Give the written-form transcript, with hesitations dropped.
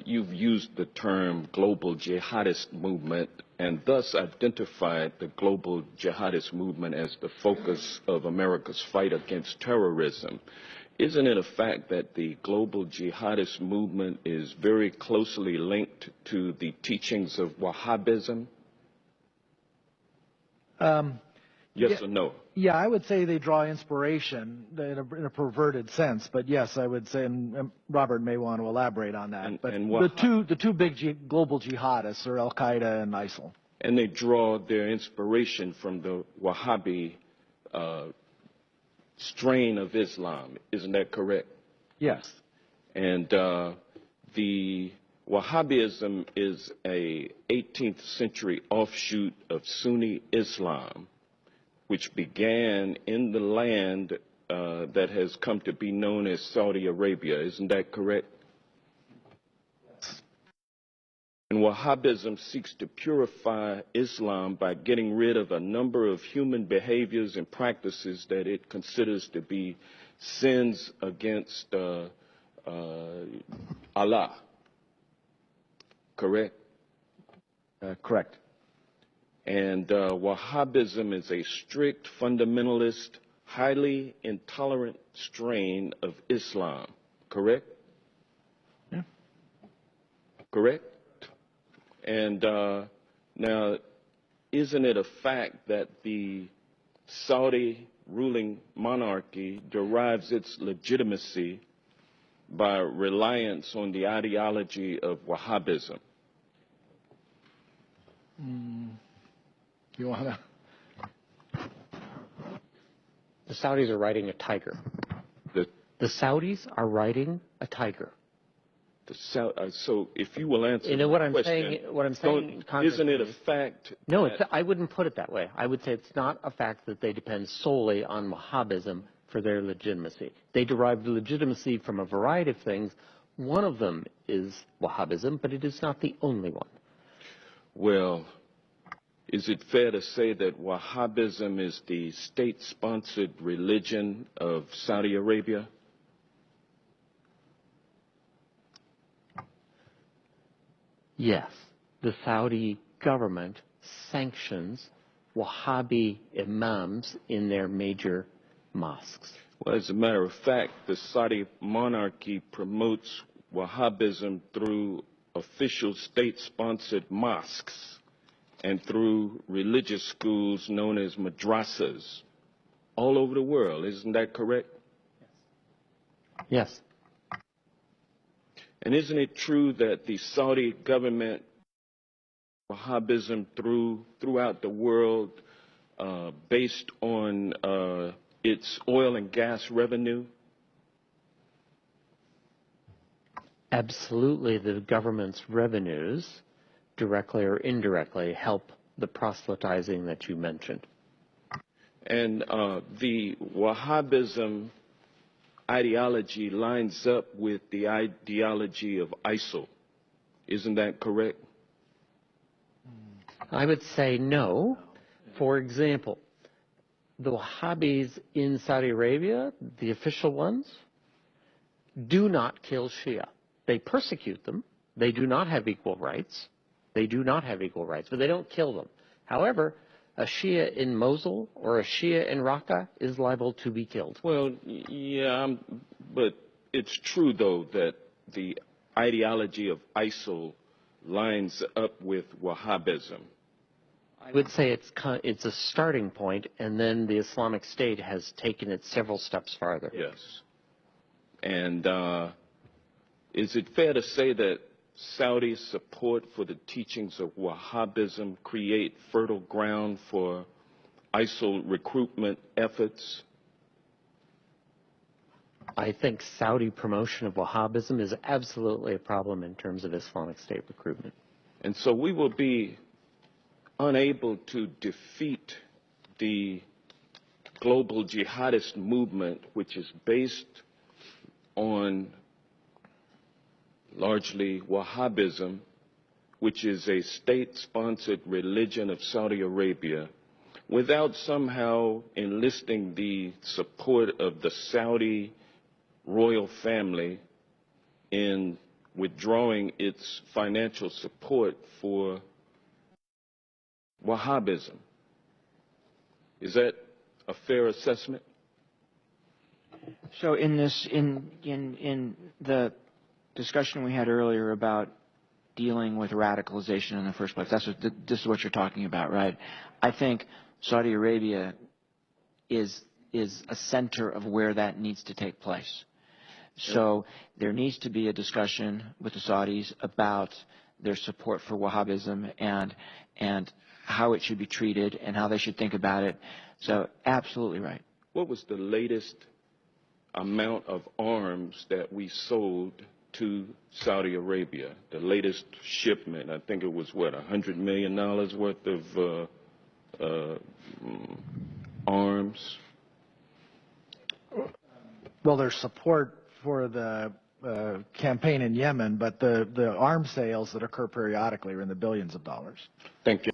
you've used the term global jihadist movement and thus identified the global jihadist movement as the focus of America's fight against terrorism. Isn't it a fact that the global jihadist movement is very closely linked to the teachings of Wahhabism? Yes or no? Yeah, I would say they draw inspiration in a perverted sense, but yes, I would say, and Robert may want to elaborate on that. But the two big global jihadists are Al Qaeda and ISIL. And they draw their inspiration from the Wahhabi strain of Islam, isn't that correct? Yes. And the Wahhabism is a 18th century offshoot of Sunni Islam, which began in the land that has come to be known as Saudi Arabia. Isn't that correct? Yes. And Wahhabism seeks to purify Islam by getting rid of a number of human behaviors and practices that it considers to be sins against Allah. Correct? Correct. And Wahhabism is a strict, fundamentalist, highly intolerant strain of Islam. Correct? Yeah. Correct? And now, isn't it a fact that the Saudi ruling monarchy derives its legitimacy by reliance on the ideology of Wahhabism? You want to? The Saudis are riding a tiger. The Saudis are riding a tiger. So if you will answer what the I'm question, saying, isn't it a fact? No, I wouldn't put it that way. I would say it's not a fact that they depend solely on Wahhabism for their legitimacy. They derive legitimacy from a variety of things. One of them is Wahhabism, but it is not the only one. Well, is it fair to say that Wahhabism is the state-sponsored religion of Saudi Arabia? Yes, the Saudi government sanctions Wahhabi imams in their major mosques. Well, as a matter of fact, the Saudi monarchy promotes Wahhabism through official state-sponsored mosques and through religious schools known as madrasas all over the world. Isn't that correct? Yes. And isn't it true that the Saudi government, Wahhabism throughout the world, based on its oil and gas revenue? Absolutely, the government's revenues, directly or indirectly, help the proselytizing that you mentioned. And the Wahhabism ideology lines up with the ideology of ISIL. Isn't that correct? I would say no. For example, the Wahhabis in Saudi Arabia, the official ones, do not kill Shia. They persecute them. They do not have equal rights. They do not have equal rights, but they don't kill them. However, a Shia in Mosul or a Shia in Raqqa is liable to be killed. Well, yeah, but it's true, though, that the ideology of ISIL lines up with Wahhabism. I would say it's a starting point, and then the Islamic State has taken it several steps farther. Yes. And is it fair to say that Saudi support for the teachings of Wahhabism create fertile ground for ISIL recruitment efforts? I think Saudi promotion of Wahhabism is absolutely a problem in terms of Islamic State recruitment. And so we will be unable to defeat the global jihadist movement, which is based on largely Wahhabism, which is a state-sponsored religion of Saudi Arabia, without somehow enlisting the support of the Saudi royal family in withdrawing its financial support for Wahhabism. Is that a fair assessment? So in the discussion we had earlier about dealing with radicalization in the first place, this is what you're talking about, right? I think Saudi Arabia is a center of where that needs to take place. So there needs to be a discussion with the Saudis about their support for Wahhabism and how it should be treated and how they should think about it. So absolutely right. What was the latest amount of arms that we sold to Saudi Arabia? The latest shipment, I think it was, what, $100 million worth of arms? Well, there's support for the campaign in Yemen, but the arms sales that occur periodically are in the billions of dollars. Thank you.